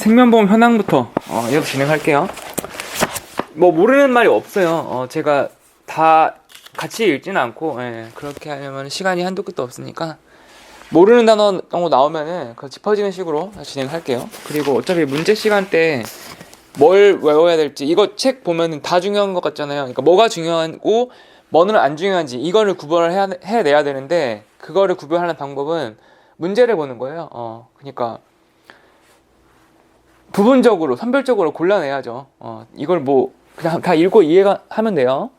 생명보험 현황부터 이어서 진행할게요. 뭐 모르는 말이 없어요. 제가 다 같이 읽지는 않고 그렇게 하려면 시간이 한도 끝도 없으니까 모르는 단어 나오면은 그거 짚어지는 식으로 진행할게요. 그리고 어차피 문제 시간 때 뭘 외워야 될지 이거 책 보면은 다 중요한 것 같잖아요. 그러니까 뭐가 중요하고 뭐는 안 중요한지 이거를 구별을 해내야 되는데 그거를 구별하는 방법은 문제를 보는 거예요. 그러니까 부분적으로 선별적으로 골라내야죠. 이걸 뭐 그냥 다 읽고 이해가 하면 돼요.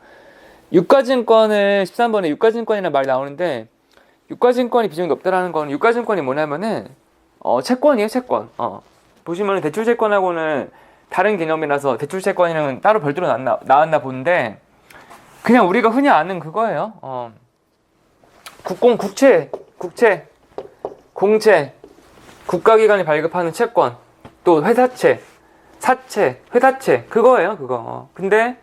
유가증권을 13번에 유가증권이라는 말이 나오는데 유가증권이 비중이 높다라는 거는 유가증권이 뭐냐면은 채권이에요. 채권. 보시면은 대출채권하고는 다른 개념이라서 대출채권이랑 따로 별도로 나왔나 본데 그냥 우리가 흔히 아는 그거예요. 국채, 공채, 국가기관이 발급하는 채권, 또 회사채, 사채, 회사채 그거예요. 그거. 근데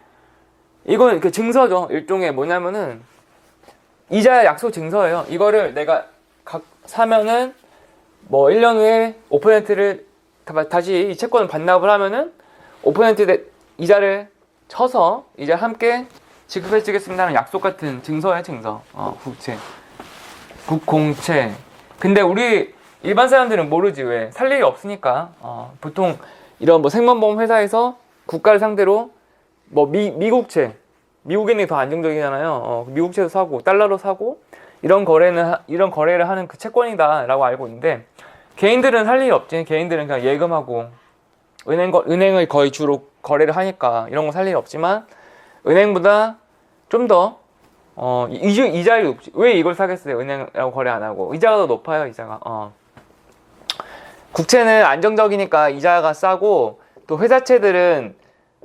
이건 그 증서죠. 일종의 뭐냐면은 이자 약속 증서예요. 이거를 내가 사면은 뭐 1년 후에 5%를 다시 이 채권을 반납을 하면은 5% 이자를 쳐서 이자를 함께 지급해 주겠습니다는 약속 같은 증서예요. 증서. 국채, 국공채. 근데 우리 일반 사람들은 모르지. 왜? 살 일이 없으니까. 보통 이런 뭐 생명보험 회사에서 국가를 상대로 뭐 미국채, 미국인이 더 안정적이잖아요. 미국채도 사고 달러로 사고 이런 거래를 하는 그 채권이다라고 알고 있는데 개인들은 살 일이 없지. 개인들은 그냥 예금하고 은행을 거의 주로 거래를 하니까 이런 거 살 일이 없지만 은행보다 좀 더 이자율이 높지. 왜 이걸 사겠어요? 은행하고 거래 안 하고 이자가 더 높아요. 이자가. 국채는 안정적이니까 이자가 싸고 또 회사채들은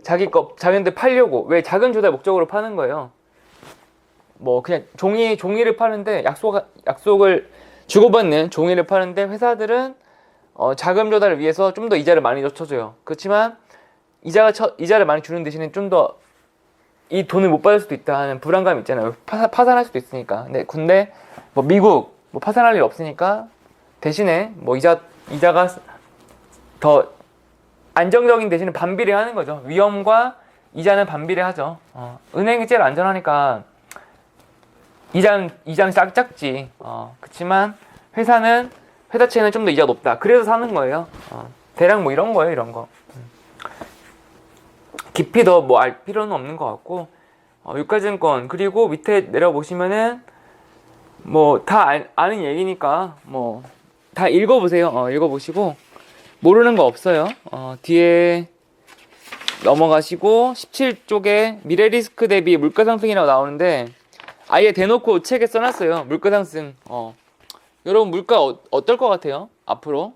자기한테 팔려고 왜 자금 조달 목적으로 파는 거예요. 뭐 그냥 종이를 파는데 약속을 주고받는 종이를 파는데 회사들은 자금 조달을 위해서 좀 더 이자를 많이 쳐줘요. 그렇지만 이자를 많이 주는 대신에 좀 더 이 돈을 못 받을 수도 있다 하는 불안감이 있잖아요. 파산할 수도 있으니까. 근데 뭐 미국 뭐 파산할 일 없으니까 대신에 뭐 이자가 더 안정적인 대신에 반비례하는 거죠. 위험과 이자는 반비례하죠. 은행이 제일 안전하니까 이자는 작지. 그렇지만 회사채는 좀 더 이자 높다. 그래서 사는 거예요. 대략 뭐 이런 거예요. 이런 거. 깊이 더 뭐 알 필요는 없는 것 같고 유가증권 그리고 밑에 내려보시면은 뭐 다 아는 얘기니까 뭐 다 읽어보세요. 읽어보시고 모르는 거 없어요. 뒤에 넘어가시고 17쪽에 미래 리스크 대비 물가 상승이라고 나오는데 아예 대놓고 책에 써놨어요. 물가 상승. 여러분 물가 어떨 것 같아요? 앞으로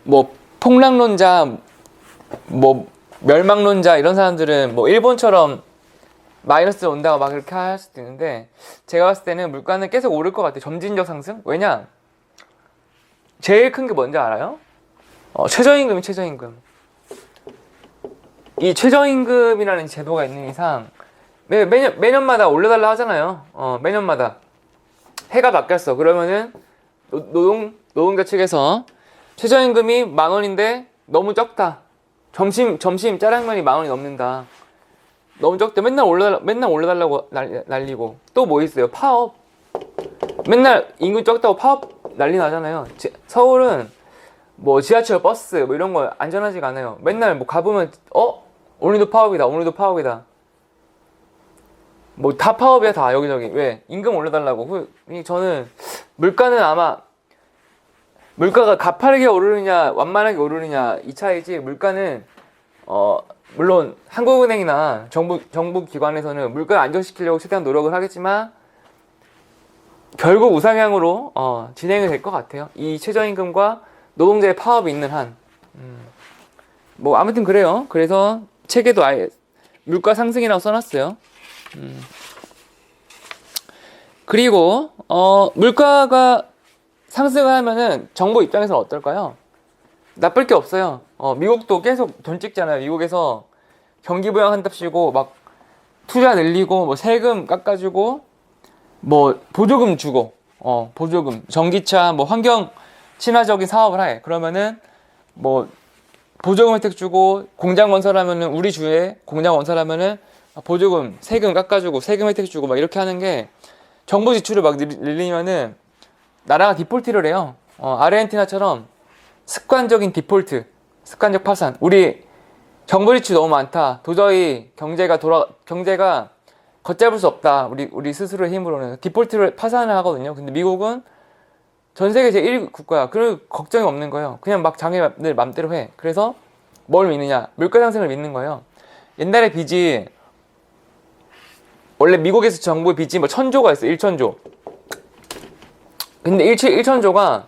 뭐 폭락론자 뭐 멸망론자 이런 사람들은 뭐 일본처럼 마이너스 온다고 막 그렇게 할 수도 있는데 제가 봤을 때는 물가는 계속 오를 것 같아요. 점진적 상승? 왜냐? 제일 큰 게 뭔지 알아요? 최저임금이 최저임금. 이 최저임금이라는 제도가 있는 이상 매년마다 올려달라 하잖아요. 매년마다 해가 바뀌었어. 그러면은 노동자 측에서 최저임금이 10,000원인데 너무 적다. 점심 짜장면이 10,000원이 넘는다. 너무 적대. 맨날 올려달라고 날리고. 또 뭐 있어요? 파업. 맨날 임금 적다고 파업 난리 나잖아요. 서울은 뭐 지하철, 버스 뭐 이런 거 안전하지가 않아요. 맨날 뭐 가보면 오늘도 파업이다. 뭐 다 파업이야 다 여기저기. 왜? 임금 올려달라고. 저는 물가가 가파르게 오르느냐 완만하게 오르느냐 이 차이지 물가는 물론 한국은행이나 정부 기관에서는 물가를 안정시키려고 최대한 노력을 하겠지만 결국 우상향으로 진행이 될 것 같아요. 이 최저임금과 노동자의 파업이 있는 한. 뭐 아무튼 그래요. 그래서 책에도 아예 물가 상승이라고 써놨어요. 그리고 물가가 상승을 하면은 정부 입장에서는 어떨까요? 나쁠 게 없어요. 미국도 계속 돈 찍잖아요. 미국에서 경기 부양한답시고 막 투자 늘리고 뭐 세금 깎아주고 뭐 보조금 주고 보조금, 전기차, 뭐 환경 친화적인 사업을 해. 그러면은 뭐 보조금 혜택 주고, 공장 건설하면은 우리 주에 공장 건설하면은 보조금, 세금 깎아주고, 세금 혜택 주고 막 이렇게 하는 게, 정부 지출을 막 늘리면은 나라가 디폴트를 해요. 아르헨티나처럼 습관적인 디폴트, 습관적 파산. 우리 정부 지출 너무 많다. 도저히 경제가 걷잡을 수 없다. 우리 스스로의 힘으로는 디폴트를 파산을 하거든요. 근데 미국은 전 세계 제1 국가야. 그럴 걱정이 없는 거예요. 그냥 막 자기들 맘대로 해. 그래서 뭘 믿느냐? 물가 상승을 믿는 거예요. 옛날에 빚이, 원래 미국에서 정부의 빚이 뭐 1000조가 있어. 1000조. 근데 1000조가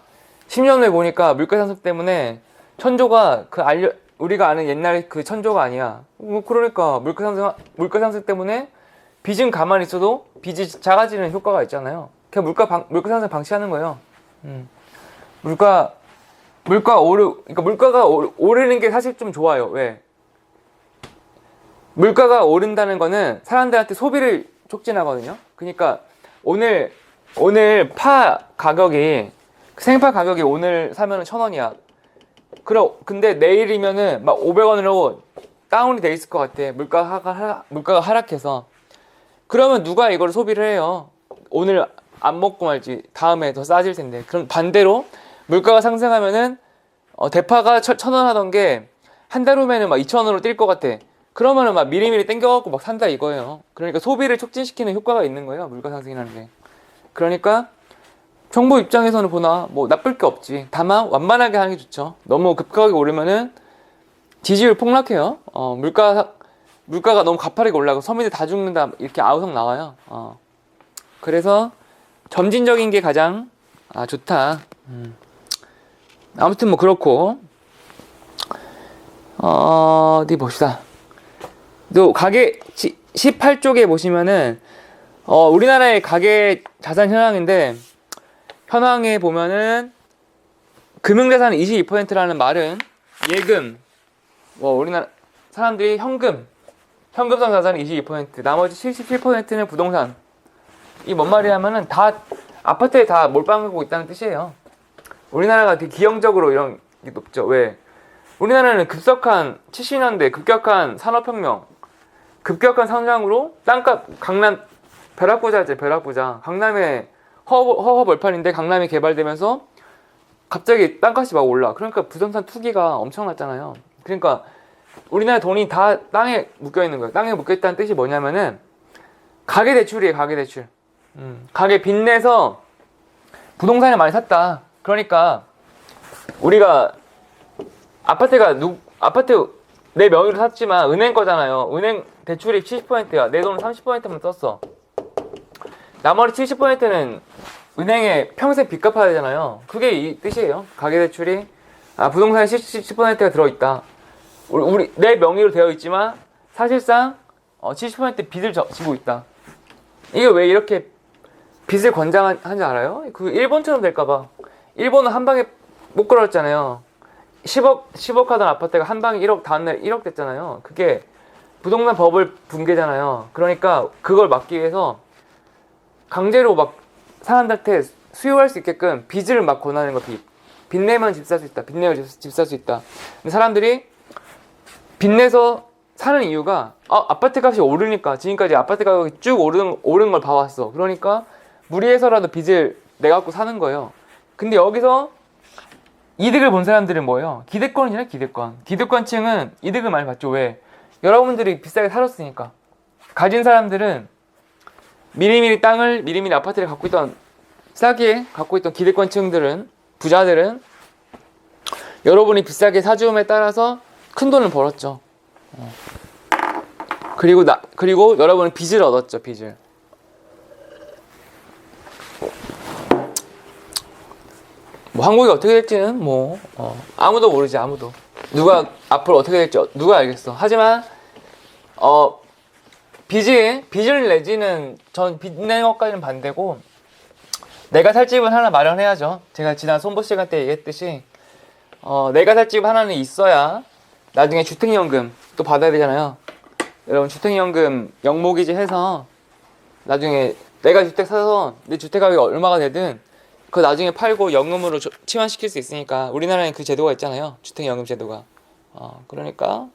10년 후에 보니까 물가 상승 때문에 1000조가 우리가 아는 옛날 그 1000조가 아니야. 그러니까 물가 상승 때문에 빚은 가만히 있어도 빚이 작아지는 효과가 있잖아요. 그냥 물가 상승 방치하는 거예요. 그러니까 물가가 오르는 게 사실 좀 좋아요. 왜? 물가가 오른다는 거는 사람들한테 소비를 촉진하거든요. 그러니까 오늘 생파 가격이 오늘 사면은 1000원이야. 근데 내일이면은 막 500원으로 다운이 돼 있을 것 같아. 물가가 하락해서. 그러면 누가 이걸 소비를 해요? 오늘 안 먹고 말지. 다음에 더 싸질 텐데. 그럼 반대로 물가가 상승하면은 대파가 1000원 하던 게 한 달 후면은 막 2000원으로 뛸 것 같아. 그러면은 막 미리미리 땡겨갖고 막 산다 이거예요. 그러니까 소비를 촉진시키는 효과가 있는 거예요. 물가 상승이라는 게. 그러니까 정부 입장에서는 보나 뭐 나쁠 게 없지. 다만 완만하게 하는 게 좋죠. 너무 급격하게 오르면은 지지율 폭락해요. 물가가 너무 가파르게 올라가고 서민들 다 죽는다 이렇게 아우성 나와요. 그래서 점진적인 게 가장 좋다. 아무튼 뭐 그렇고, 어디 봅시다. 또 가계 18쪽에 보시면은 우리나라의 가계 자산 현황인데, 현황에 보면은 금융자산 22%라는 말은 예금, 우리나라 사람들이 현금성 자산이 22%, 나머지 77%는 부동산. 이 뭔 말이냐면은 다 아파트에 다 몰빵하고 있다는 뜻이에요. 우리나라가 되게 기형적으로 이런 게 높죠. 왜? 우리나라는 70년대 급격한 산업혁명, 급격한 성장으로 땅값, 강남 벼락부자지, 벼락부자. 강남에 허허벌판인데 강남이 개발되면서 갑자기 땅값이 막 올라. 그러니까 부동산 투기가 엄청났잖아요. 그러니까 우리나라 돈이 다 땅에 묶여있는 거예요. 땅에 묶여있다는 뜻이 뭐냐면은 가계대출이에요. 가계대출. 가계 빚내서 부동산을 많이 샀다. 그러니까 우리가 아파트 내 명의로 샀지만 은행 거잖아요. 은행 대출이 70%야. 내 돈은 30%만 썼어. 나머지 70%는 은행에 평생 빚 갚아야 되잖아요. 그게 이 뜻이에요. 가계대출이 부동산에 70%가 들어있다. 내 명의로 되어 있지만 사실상 70% 빚을 지고 있다. 이게 왜 이렇게 빚을 권장하는지 알아요? 그 일본처럼 될까봐. 일본은 한 방에 못 걸었잖아요. 10억 하던 아파트가 한 방에 1억, 다음날 1억 됐잖아요. 그게 부동산 버블 붕괴잖아요. 그러니까 그걸 막기 위해서 강제로 막 사람들한테 수요할 수 있게끔 빚을 막 권하는 거. 빚 내면 집 살 수 있다. 빚 내면 집 살 수 있다. 근데 사람들이 빚내서 사는 이유가 아파트 값이 오르니까. 지금까지 아파트 가격이 쭉 오른 걸 봐왔어. 그러니까 무리해서라도 빚을 내갖고 사는 거예요. 근데 여기서 이득을 본 사람들은 뭐예요? 기득권이잖아요. 기득권층은 이득을 많이 봤죠. 왜? 여러분들이 비싸게 살았으니까. 가진 사람들은 미리미리 아파트를 싸게 갖고 있던 기득권층들은, 부자들은 여러분이 비싸게 사주음에 따라서 큰 돈을 벌었죠. 그리고 여러분은 빚을 얻었죠. 빚을. 뭐 한국이 어떻게 될지는 아무도 모르지. 아무도. 누가 앞으로 어떻게 될지 누가 알겠어. 하지만 빚을 내지는, 전 빚 내는 것까지는 반대고, 내가 살 집은 하나 마련해야죠. 제가 지난 손보 시간 때 얘기했듯이 내가 살 집 하나는 있어야 나중에 주택연금 또 받아야 되잖아요. 여러분, 주택연금 영목이지 해서 나중에 내가 주택 사서 내 주택 가격이 얼마가 되든 그거 나중에 팔고 연금으로 치환시킬 수 있으니까. 우리나라에 그 제도가 있잖아요. 주택연금 제도가. 그러니까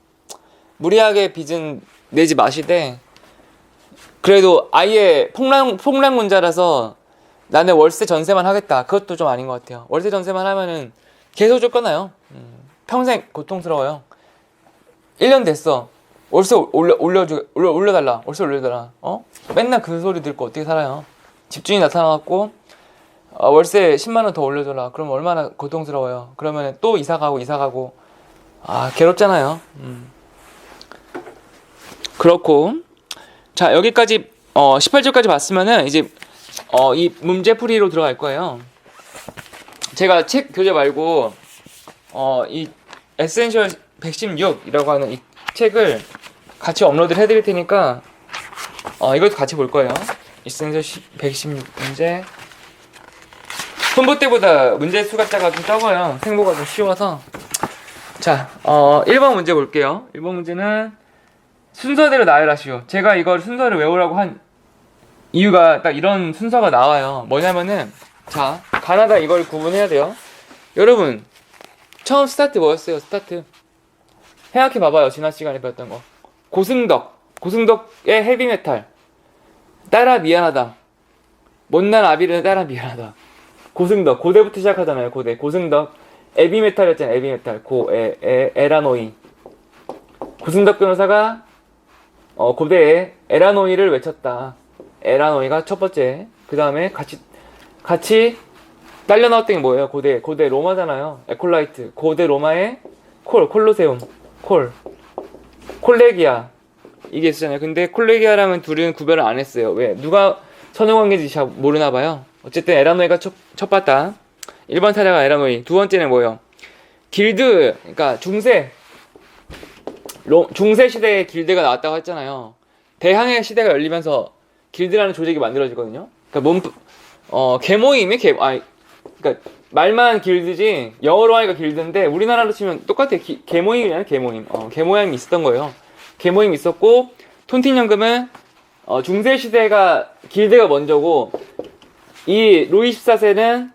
무리하게 빚은 내지 마시되, 그래도 아예 폭락론자라서 나는 월세 전세만 하겠다, 그것도 좀 아닌 것 같아요. 월세 전세만 하면은 계속 쫓겨나요. 평생 고통스러워요. 1년 됐어, 월세 올려달라, 월세 올려달라. 맨날 그 소리 듣고 어떻게 살아요. 집주인이 나타나갖고 월세 10만원 더 올려줘라, 그럼 얼마나 고통스러워요. 그러면 또 이사가고 괴롭잖아요. 그렇고, 자, 여기까지 18절까지 봤으면은 이제 이 문제풀이로 들어갈 거예요. 제가 책 교재 말고 이 에센셜 116이라고 하는 이 책을 같이 업로드를 해드릴 테니까 이것도 같이 볼 거예요. 에센셜 116 문제. 분보 때보다 문제 수가자가 좀 적어요. 생보가 좀 쉬워서. 자, 1번 문제 볼게요. 1번 문제는 순서대로 나열하시오. 제가 이걸 순서를 외우라고 한 이유가 딱 이런 순서가 나와요. 뭐냐면은, 자, 가나다 이걸 구분해야 돼요. 여러분, 처음 스타트 뭐였어요? 스타트. 생각해 봐봐요. 지난 시간에 배웠던 거. 고승덕의 헤비메탈. 따라 미안하다. 못난 아비르는 따라 미안하다. 고승덕. 고대부터 시작하잖아요. 고승덕. 에비메탈이었잖아요. 에비메탈. 에라노이. 고승덕 변호사가 고대에 에라노이를 외쳤다. 에라노이가 첫 번째. 그 다음에 같이 딸려 나왔던 게 뭐예요? 고대 로마잖아요. 에콜라이트. 고대 로마의 콜로세움. 콜레기아. 이게 있었잖아요. 근데 콜레기아랑은 둘은 구별을 안 했어요. 왜? 누가 선후관계인지 잘 모르나 봐요. 어쨌든 에라노이가 첫 봤다. 1번 타자가 에라노이. 두 번째는 뭐예요? 길드. 그러니까 중세 시대에 길드가 나왔다고 했잖아요. 대항해 시대가 열리면서 길드라는 조직이 만들어지거든요. 그러니까 그러니까 말만 길드지 영어로 하니까 길드인데 우리나라로 치면 똑같아. 계모임이잖아요. 계모임이 있었던 거예요. 계모임이 있었고, 톤틴연금은 중세 시대가 길드가 먼저고, 이 루이 14세는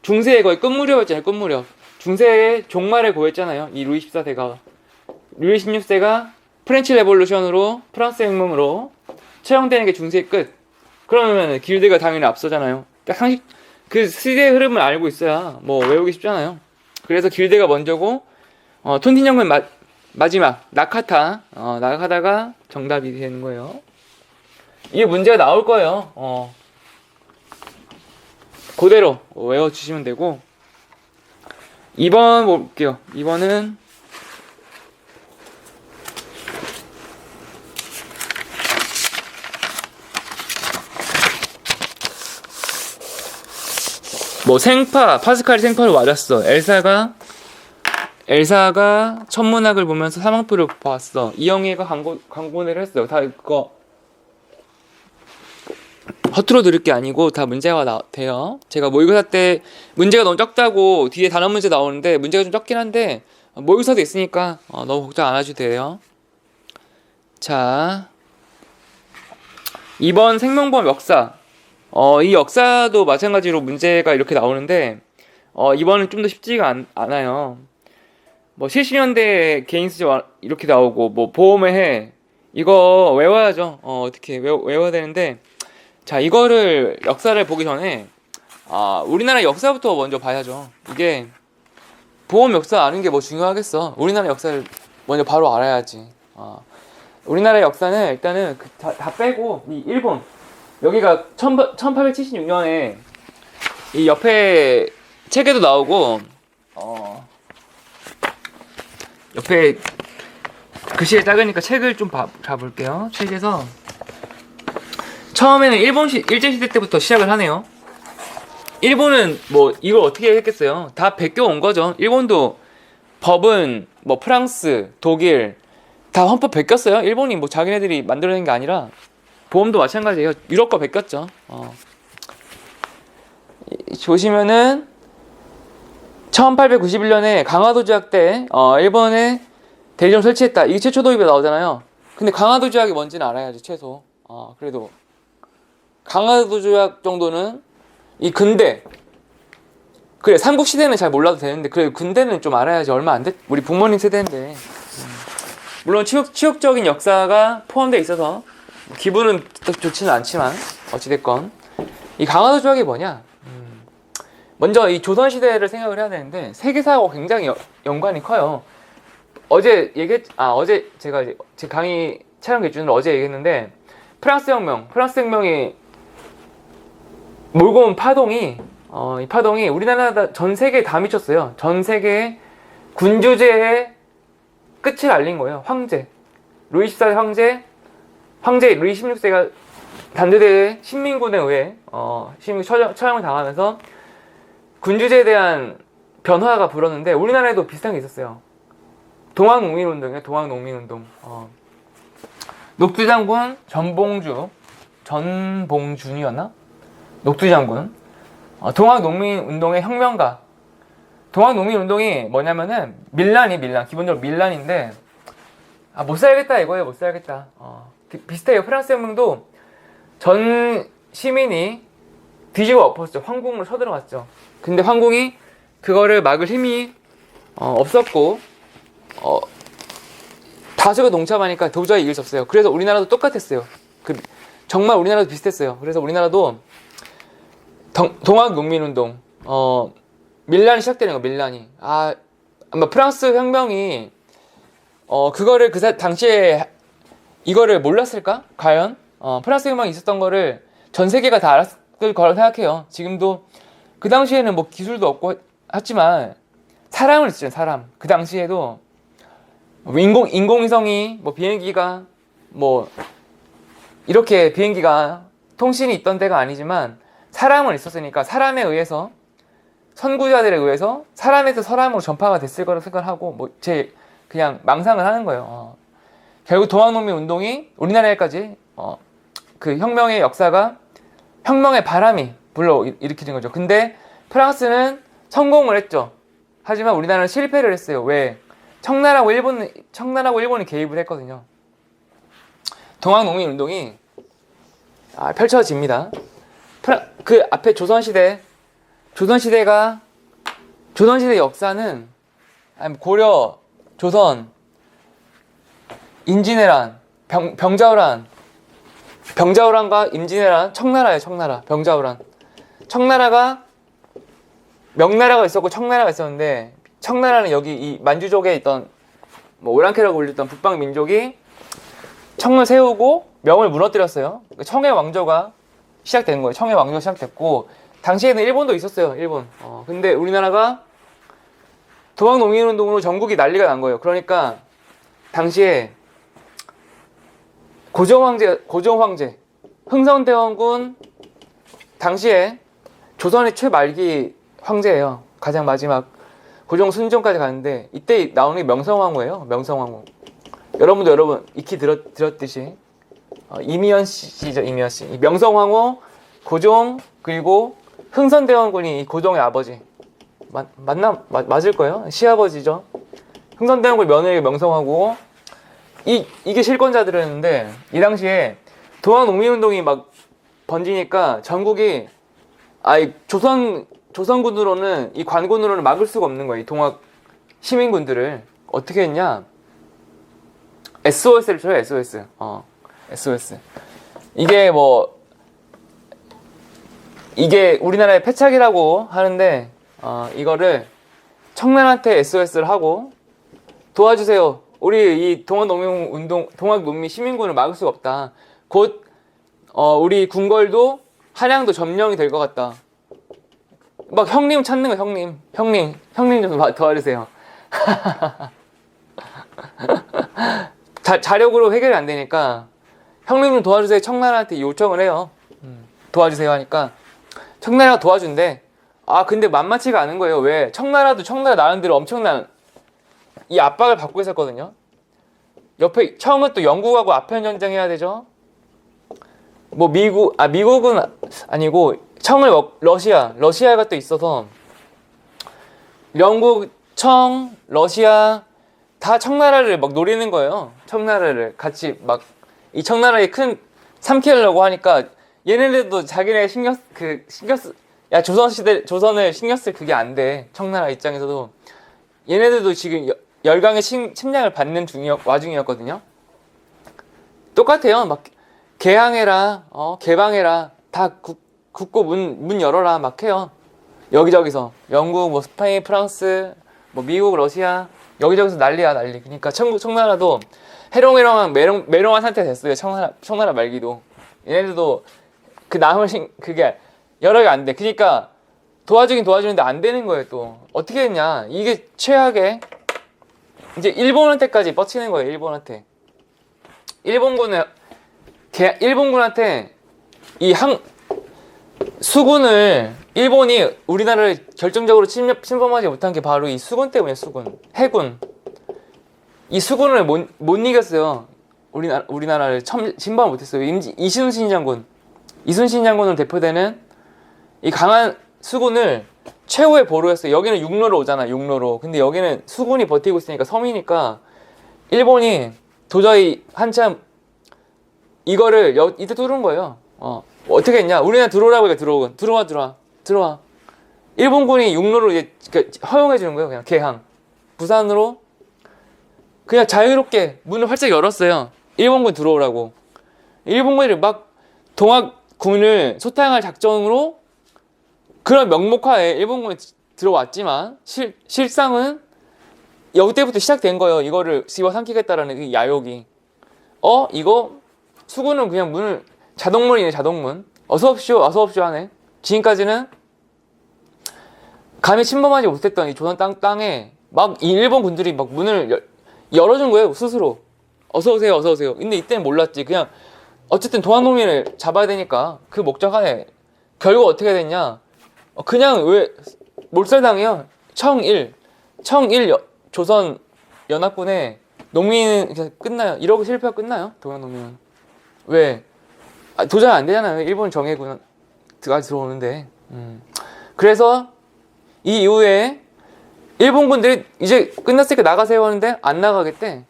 중세의 거의 끝무렵이었잖아요. 끝무렵. 중세의 종말에 고했잖아요. 이 루이 14세가. 루이 16세가 프렌치 레볼루션으로, 프랑스 혁명으로 처형되는 게 중세의 끝. 그러면 길드가 당연히 앞서잖아요. 그 시대의 흐름을 알고 있어야 뭐 외우기 쉽잖아요. 그래서 길드가 먼저고, 톤틴연금 마지막 낙하다가 정답이 되는 거예요. 이게 문제가 나올 거예요. 그대로 외워주시면 되고. 2번 볼게요. 2번은 파스칼이 생파를 맞았어. 엘사가 천문학을 보면서 사망표를 봤어. 이영애가 광고를 했어요. 다 그거 허투루 들을 게 아니고 다 문제가 돼요. 제가 모의고사 때 문제가 너무 적다고 뒤에 단어 문제 나오는데 문제가 좀 적긴 한데 모의고사도 있으니까 너무 걱정 안 하셔도 돼요. 자, 2번 생명보험 역사. 이 역사도 마찬가지로 문제가 이렇게 나오는데 이번은 좀 더 쉽지가 않아요. 뭐 70년대 개인수지 이렇게 나오고, 뭐 보험의 해, 이거 외워야죠. 어떻게 외워야 되는데, 자, 이거를 역사를 보기 전에 우리나라 역사부터 먼저 봐야죠. 이게 보험 역사 아는 게 뭐 중요하겠어. 우리나라 역사를 먼저 바로 알아야지. 우리나라 역사는 일단은 다 빼고, 이 일본, 여기가 1876년에 이 옆에 책에도 나오고, 옆에 글씨가 작으니까 책을 좀 봐볼게요. 책에서 처음에는 일제시대 때부터 시작을 하네요. 일본은 뭐 이걸 어떻게 했겠어요? 다 베껴온 거죠. 일본도 법은 뭐 프랑스, 독일 다 헌법 베꼈어요. 일본이 뭐 자기네들이 만들어낸 게 아니라. 보험도 마찬가지예요. 유럽 거 베꼈죠. 보시면은 1891년에 강화도 조약 때 일본에 대리점 설치했다. 이게 최초 도입에 나오잖아요. 근데 강화도 조약이 뭔지는 알아야지, 최소. 그래도 강화도 조약 정도는 이 근대, 그래 삼국시대는 잘 몰라도 되는데 그래 근대는 좀 알아야지. 얼마 안 됐, 우리 부모님 세대인데. 물론 치욕적인 역사가 포함되어 있어서 기분은 좋지는 않지만 어찌됐건 이 강화도 조약이 뭐냐, 먼저 이 조선시대를 생각을 해야 되는데 세계사하고 굉장히 연관이 커요. 어제 제가 제 강의 촬영 기준으로 어제 얘기했는데 프랑스 혁명이 몰고 온 파동이 이 파동이 우리나라 전 세계에 다 미쳤어요. 전 세계에 군주제의 끝을 알린 거예요. 황제 루이 14세 황제 루이 16세가 단두대의 신민군에 의해 처형을 당하면서 군주제에 대한 변화가 불었는데 우리나라에도 비슷한 게 있었어요. 동학농민운동이에요. 동학농민운동. 녹두장군 전봉준이었나? 녹두장군. 동학농민운동의 혁명가. 동학농민운동이 뭐냐면은 밀란. 기본적으로 밀란인데 못 살겠다 이거예요. 못 살겠다. 비슷해요. 프랑스 혁명도 전 시민이 뒤집어 엎었죠. 황궁으로 쳐들어갔죠. 근데 황궁이 그거를 막을 힘이 없었고 다수가 동참하니까 도저히 이길 수 없어요. 그래서 우리나라도 똑같았어요. 정말 우리나라도 비슷했어요. 그래서 우리나라도 동학농민운동 밀란이 시작되는 거. 밀란이 아마 프랑스 혁명이 그거를 당시에 이거를 몰랐을까? 과연 프랑스 혁명이 있었던 거를 전 세계가 다 알았을 거라고 생각해요. 지금도 그 당시에는 뭐 기술도 없고 했지만 사람을 쓰죠. 사람. 그 당시에도 인공위성이 비행기가 이렇게 비행기가 통신이 있던 때가 아니지만 사람은 있었으니까 사람에 의해서 선구자들에 의해서 사람에서 사람으로 전파가 됐을 거라고 생각하고 제 그냥 망상을 하는 거예요. 결국 동학농민 운동이 우리나라에까지 그 혁명의 역사가 혁명의 바람이 불러 일으키는 거죠. 근데 프랑스는 성공을 했죠. 하지만 우리나라는 실패를 했어요. 왜? 청나라하고 일본이 개입을 했거든요. 동학농민 운동이 펼쳐집니다. 그 앞에 조선시대 역사는 고려, 조선, 임진왜란, 병자호란과 임진왜란, 청나라예요. 청나라가 명나라가 있었고 청나라가 있었는데 청나라는 여기 이 만주족에 있던 오랑캐라고 불렸던 북방 민족이 청을 세우고 명을 무너뜨렸어요. 청의 왕조가 시작된 거예요. 청의 왕조가 시작됐고 당시에는 일본도 있었어요. 일본. 근데 우리나라가 동학농민운동으로 전국이 난리가 난 거예요. 그러니까 당시에 고종황제 흥선대원군 당시에 조선의 최말기 황제예요. 가장 마지막 고종 순종까지 가는데 이때 나오는 게 명성황후예요. 명성황후. 여러분 익히 들었듯이 이미연 씨죠. 이미연 씨. 명성황후, 고종 그리고 흥선대원군이 고종의 아버지. 맞을 거예요. 시아버지죠. 흥선대원군 며느리 명성황후. 이게 실권자들이었는데 이 당시에 동학농민운동이 막 번지니까 전국이 조선군으로는 이 관군으로는 막을 수가 없는 거예요. 이 동학 시민군들을 어떻게 했냐? SOS를 쳐요. SOS. 이게 우리나라의 패착이라고 하는데 이거를 청나라한테 SOS를 하고 도와주세요. 우리 이 동학농민 시민군을 막을 수가 없다. 곧 우리 궁궐도 한양도 점령이 될 것 같다. 막 형님 찾는 거. 형님 좀 도와주세요. 자력으로 해결이 안 되니까 형님 좀 도와주세요. 청나라한테 요청을 해요. 도와주세요 하니까 청나라가 도와준대. 근데 만만치가 않은 거예요. 왜? 청나라도 청나라 나름대로 엄청난 이 압박을 받고 있었거든요. 옆에 청은 또 영국하고 아편 전쟁 해야 되죠. 미국은 아니고 청을 러시아가 또 있어서 영국, 청, 러시아 다 청나라를 막 노리는 거예요. 청나라를 같이 이 청나라에 큰 삼키려고 하니까 얘네들도 자기네 야, 조선을 신경 쓸 그게 안 돼. 청나라 입장에서도. 얘네들도 지금 열강의 침략을 받는 와중이었거든요. 똑같아요. 막, 개항해라, 개방해라. 다 굳고 문 열어라. 막 해요. 여기저기서. 영국, 뭐, 스페인, 프랑스, 뭐, 미국, 러시아. 여기저기서 난리야, 난리. 그러니까 청나라도 해롱해롱한, 메롱한 상태가 됐어요. 청나라 말기도. 얘네들도 그 그게 여러 개 안 돼. 그러니까 도와주는데 안 되는 거예요, 또. 어떻게 했냐. 이게 최악의, 이제 일본한테까지 뻗치는 거예요, 일본한테. 일본군한테 수군을, 일본이 우리나라를 결정적으로 침범하지 못한 게 바로 이 수군 때문에, 해군. 이 수군을 못 이겼어요. 우리나라를 침범 못했어요. 이순신 장군으로 대표되는 이 강한 수군을 최후의 보루였어요. 여기는 육로로 오잖아, 육로로. 근데 여기는 수군이 버티고 있으니까, 섬이니까 일본이 도저히 한참 이거를 이때 뚫은 거예요. 어떻게 했냐? 우리나라 들어오라고 하니까 들어와. 일본군이 육로로 이제 허용해 주는 거예요. 그냥 개항. 부산으로 그냥 자유롭게 문을 활짝 열었어요. 일본군 들어오라고. 일본군이 막 동학군을 소탕할 작전으로 그런 명목하에 일본군이 들어왔지만 실상은 여기 때부터 시작된 거예요. 이거를 집어삼키겠다라는 그 야욕이. 이거 수군은 그냥 문을 자동문이네, 자동문. 어서 오십시오 하네. 지금까지는 감히 침범하지 못했던 이 조선 땅에 막 이 일본 군들이 막 문을 열어준 거예요, 스스로. 어서 오세요. 근데 이때는 몰랐지. 그냥 어쨌든 동학농민을 잡아야 되니까 그 목적하에 결국 어떻게 됐냐? 그냥 왜 몰살당해요. 조선 연합군의 농민은 그냥 끝나요. 이러고 실패가 끝나요. 동학농민은. 왜? 도저히 안 되잖아요. 일본 정예군까지 들어오는데. 그래서 이 이후에 일본군들이 이제 끝났으니까 나가세요 하는데 안 나가겠대.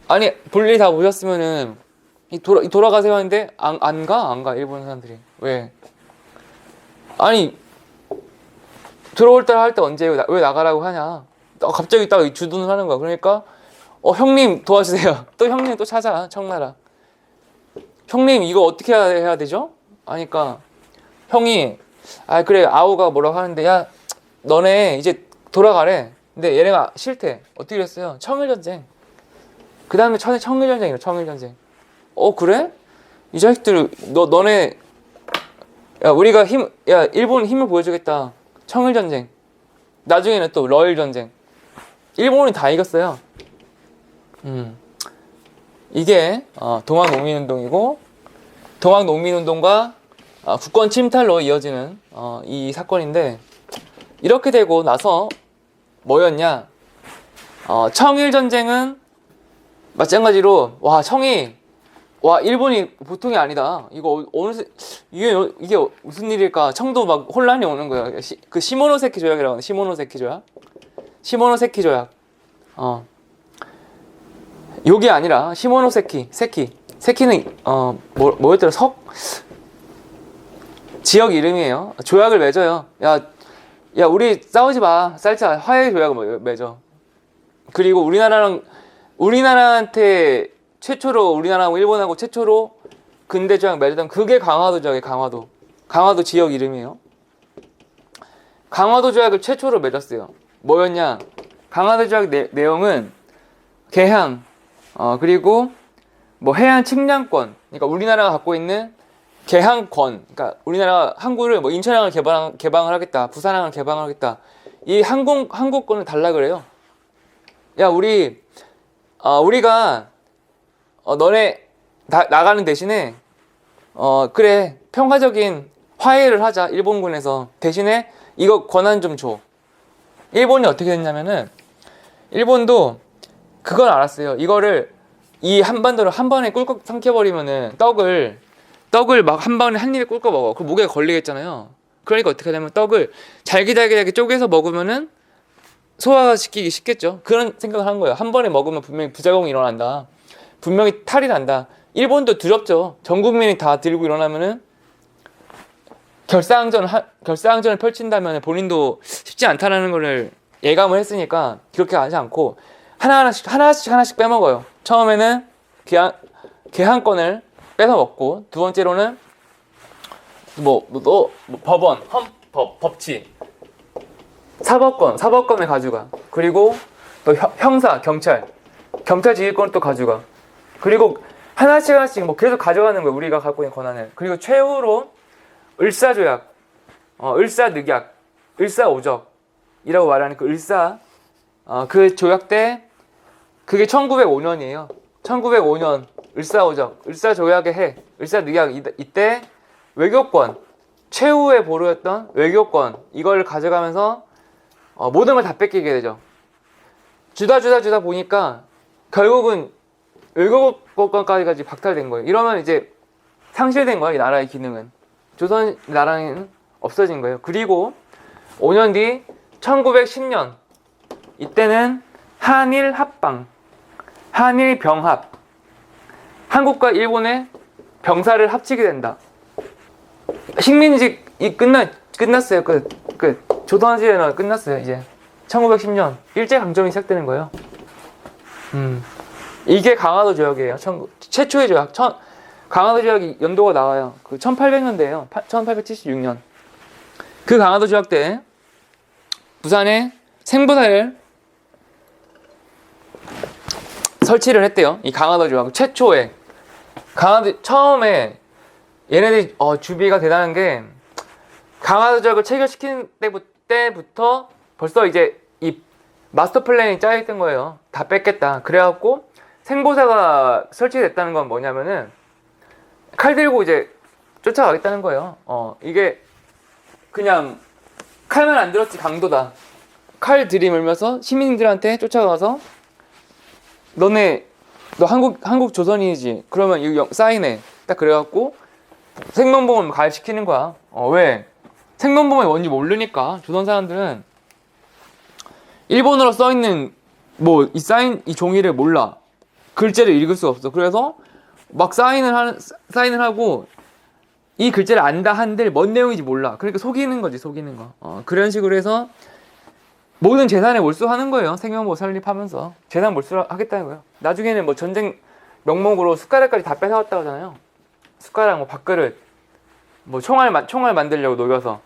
아니, 볼일 다 보셨으면은 돌아가세요 하는데 안 가 일본 사람들이. 왜? 아니, 들어올 때 할 때 언제 왜 나가라고 하냐. 갑자기 딱 주둔을 하는 거야. 그러니까 형님 도와주세요. 또 형님 또 찾아, 청나라. 형님 이거 어떻게 해야 되죠? 하니까 형이 그래, 아우가 뭐라고 하는데, 야 너네 이제 돌아가래. 근데 얘네가 싫대. 어떻게 그랬어요? 청일전쟁. 그 다음에 청일전쟁이래. 청일전쟁. 그래? 이 자식들 너네, 야 우리가 일본 힘을 보여주겠다. 청일전쟁. 나중에는 또 러일전쟁. 일본이 다 이겼어요. 이게 동학농민운동이고, 동학농민운동과 국권 침탈로 이어지는 이 사건인데, 이렇게 되고 나서 뭐였냐? 청일전쟁은 마찬가지로 일본이 보통이 아니다. 이게 무슨 일일까? 청도 막 혼란이 오는 거야. 그 시모노세키 조약이라고 하는 시모노세키 조약. 요게 아니라 세키는 뭐였더라? 지역 이름이에요. 조약을 맺어요. 야 우리 싸우지 마. 쌀자. 화해 조약을 맺어. 그리고 우리나라한테 최초로, 우리나라하고 일본하고 최초로 근대 조약 맺었던 그게 강화도 조약이에요. 강화도 지역 이름이에요. 강화도 조약을 최초로 맺었어요. 뭐였냐? 강화도 조약 내용은 개항, 그리고 뭐 해안 측량권, 그러니까 우리나라가 갖고 있는 개항권, 그러니까 우리나라가 항구를 뭐 인천항을 개방을 하겠다, 부산항을 개방을 하겠다. 이 항구권을 달라 그래요. 야 우리가 너네 나가는 대신에 그래, 평화적인 화해를 하자. 일본군에서 대신에 이거 권한 좀 줘. 일본이 어떻게 했냐면은, 일본도 그걸 알았어요. 이거를 이 한반도를 한 번에 꿀꺽 삼켜버리면은 떡을 막 한 번에 한 입에 꿀꺽 먹어. 그 목에 걸리겠잖아요. 그러니까 어떻게 하냐면 떡을 잘게 쪼개서 먹으면은 소화가 시키기 쉽겠죠. 그런 생각을 한 거예요. 한 번에 먹으면 분명히 부작용이 일어난다. 분명히 탈이 난다. 일본도 두렵죠. 전 국민이 다 들고 일어나면은 결사항전을 펼친다면 본인도 쉽지 않다는 것을 예감을 했으니까 그렇게 하지 않고 하나씩 빼먹어요. 처음에는 개항권을 뺏어 먹고, 두 번째로는 법원, 헌법, 법치, 사법권을 가져가. 그리고 또 형사, 경찰 지휘권을 또 가져가. 그리고 하나씩 뭐 계속 가져가는 거예요. 우리가 갖고 있는 권한을. 그리고 최후로 을사조약, 을사늑약, 을사오적이라고 말하는 그 그 조약 때, 그게 1905년이에요. 1905년 을사오적, 을사조약의 해, 을사늑약, 이때 외교권, 최후의 보루였던 외교권, 이걸 가져가면서 모든 걸 다 뺏기게 되죠. 주다 보니까 결국은 외교권까지 박탈된 거예요. 이러면 이제 상실된 거예요, 이 나라의 기능은. 조선 나라는 없어진 거예요. 그리고 5년 뒤 1910년, 이때는 한일 합방, 한일 병합, 한국과 일본의 병사를 합치게 된다. 식민지이 끝났어요. 조선시대는 끝났어요. 이제 1910년 일제강점기 시작되는 거예요. 이게 강화도 조약이에요. 최초의 조약. 강화도 조약 연도가 나와요. 그 1800년대예요. 1876년. 그 강화도 조약 때 부산에 생부사를 설치를 했대요. 이 강화도 조약 최초에. 처음에 얘네들이 주비가 대단한 게, 강화도 조약을 체결시킨 때부터 벌써 이제 이 마스터 플랜이 짜여있던 거예요. 다 뺏겠다. 그래갖고 생보사가 설치됐다는 건 뭐냐면은 칼 들고 이제 쫓아가겠다는 거예요. 이게 그냥 칼만 안 들었지 강도다. 칼 들이밀면서 시민들한테 쫓아가서 너 한국 조선인이지? 그러면 이거 사인해. 딱 그래갖고 생명보험 가입시키는 거야. 왜? 생명보험이 뭔지 모르니까. 조선 사람들은 일본어로 써있는 이 종이를 몰라. 글자를 읽을 수가 없어. 그래서 막 사인을 하고 이 글자를 안다 한들 뭔 내용인지 몰라. 그러니까 속이는 거. 그런 식으로 해서 모든 재산에 몰수하는 거예요. 생명보험 설립하면서 재산 몰수를 하겠다는 거예요. 나중에는 뭐 전쟁 명목으로 숟가락까지 다 뺏어왔다고 하잖아요. 숟가락, 밥그릇, 총알 만들려고 녹여서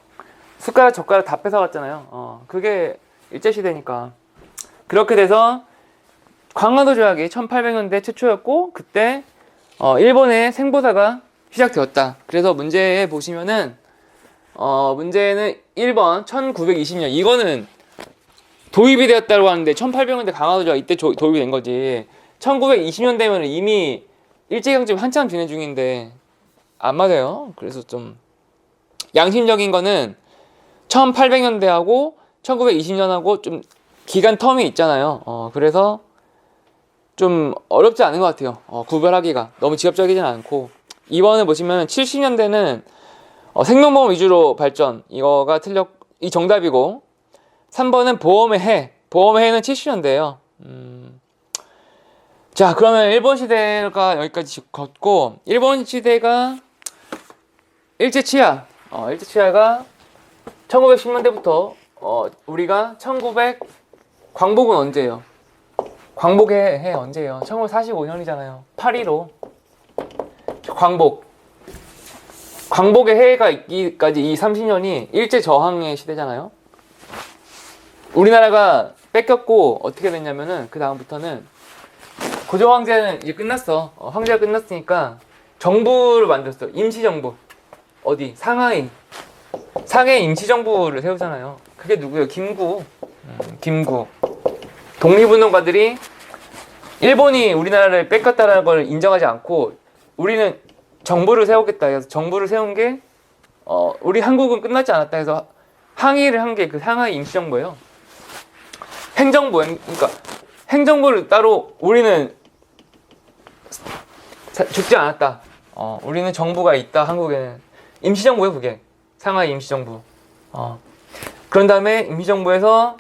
숟가락, 젓가락 다 뺏어갔잖아요. 그게 일제시대니까. 그렇게 돼서 강화도 조약이 1800년대 최초였고, 그때 일본의 생보사가 시작되었다. 그래서 문제에 보시면은 문제는 1번 1920년, 이거는 도입이 되었다고 하는데 1800년대 강화도 조약 이때 도입이 된 거지. 1920년 되면 이미 일제강점기 한참 진행 중인데 안 맞아요. 그래서 좀 양심적인 거는 1800년대하고 1920년하고 좀 기간 텀이 있잖아요. 그래서 좀 어렵지 않은 것 같아요. 구별하기가 너무 직접적이진 않고. 2번을 보시면 70년대는 생명보험 위주로 발전, 이거가 이 정답이고, 3번은 보험의 해는 70년대예요. 자, 그러면 일본 시대가 여기까지 걷고, 일본 시대가 일제 치하가 1910년대부터 우리가 광복은 언제예요? 광복의 해 언제예요? 1945년이잖아요. 8.15 광복의 해가 있기까지 이 30년이 일제 저항의 시대잖아요. 우리나라가 뺏겼고 어떻게 됐냐면은 그 다음부터는 고종 황제는 이제 끝났어. 황제가 끝났으니까 정부를 만들었어. 임시정부. 어디? 상하이 임시정부를 세우잖아요. 그게 누구예요? 김구. 독립운동가들이 일본이 우리나라를 뺏겼다는 걸 인정하지 않고 우리는 정부를 세우겠다 해서 정부를 세운 게 우리 한국은 끝나지 않았다 해서 항의를 한 게 그 상하이 임시정부예요. 그러니까 행정부를 따로 우리는 죽지 않았다. 우리는 정부가 있다. 한국에는 임시정부예요. 그게 상하이 임시정부. 그런 다음에 임시정부에서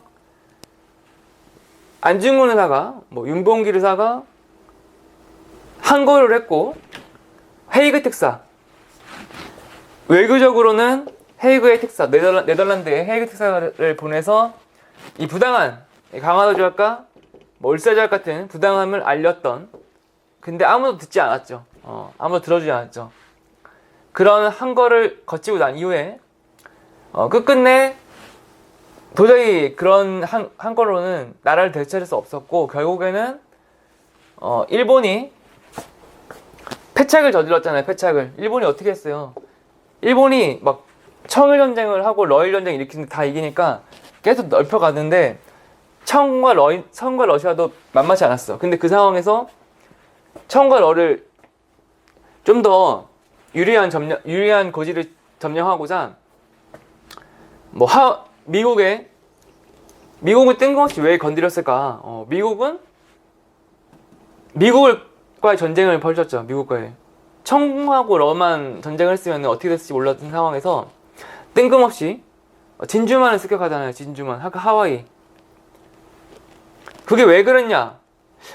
안중근 의사가 윤봉길 의사가 항거를 했고 헤이그 특사. 외교적으로는 헤이그의 특사, 네덜란드의 헤이그 특사를 보내서 이 부당한 강화도 조약과 뭐 울사 조약 같은 부당함을 알렸던, 근데 아무도 듣지 않았죠. 아무도 들어주지 않았죠. 그런 한 거를 거치고 난 이후에 끝끝내 도저히 그런 한 거로는 나라를 되찾을 수 없었고, 결국에는 일본이 패착을 저질렀잖아요. 패착을. 일본이 어떻게 했어요? 일본이 막 청일 전쟁을 하고 러일 전쟁 일으키는데 다 이기니까 계속 넓혀갔는데 청과 러시아도 만만치 않았어. 근데 그 상황에서 청과 러를 좀 더 유리한 고지를 점령하고자 미국은 뜬금없이 왜 건드렸을까? 미국과의 전쟁을 펼쳤죠. 미국과의. 청하고 러만 전쟁을 했으면 어떻게 됐을지 몰랐던 상황에서 뜬금없이 진주만을 습격하잖아요. 진주만. 하와이. 그게 왜 그랬냐?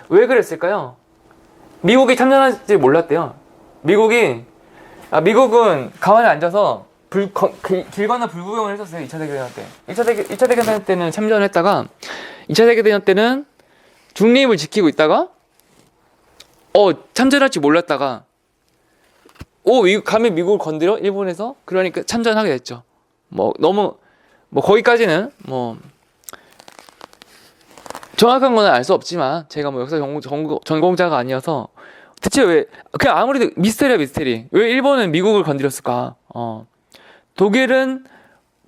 왜 그랬을까요? 미국이 참전할지 몰랐대요. 미국은 가만히 앉아서 길 건너 불구경을 했었어요. 2차 세계대전 때. 1차 세계대전 때는 참전을 했다가 2차 세계대전 때는 중립을 지키고 있다가 참전할지 몰랐다가 감히 미국을 건드려? 일본에서? 그러니까 참전하게 됐죠. 거기까지는 정확한 건 알 수 없지만 제가 역사 전공자가 아니어서 대체 그냥 아무래도 미스테리. 왜 일본은 미국을 건드렸을까? 독일은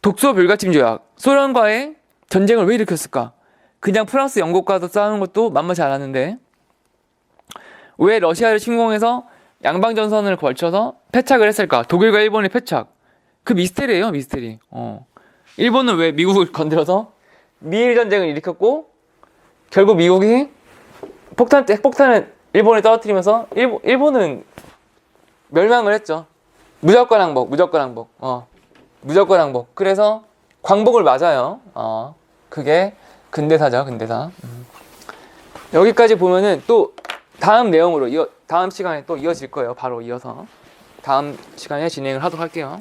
독소 불가침 조약, 소련과의 전쟁을 왜 일으켰을까? 그냥 프랑스, 영국과도 싸우는 것도 만만치 않았는데 왜 러시아를 침공해서 양방전선을 걸쳐서 패착을 했을까? 독일과 일본의 패착. 그 미스테리예요, 미스테리. 일본은 왜 미국을 건드려서 미일 전쟁을 일으켰고 결국 미국이 핵폭탄을 일본에 떨어뜨리면서 일본은 멸망을 했죠. 무조건 항복. 무조건 항복. 그래서 광복을 맞아요. 그게 근대사죠, 근대사. 여기까지 보면은 또 다음 내용으로 다음 시간에 또 이어질 거예요. 바로 이어서 다음 시간에 진행을 하도록 할게요.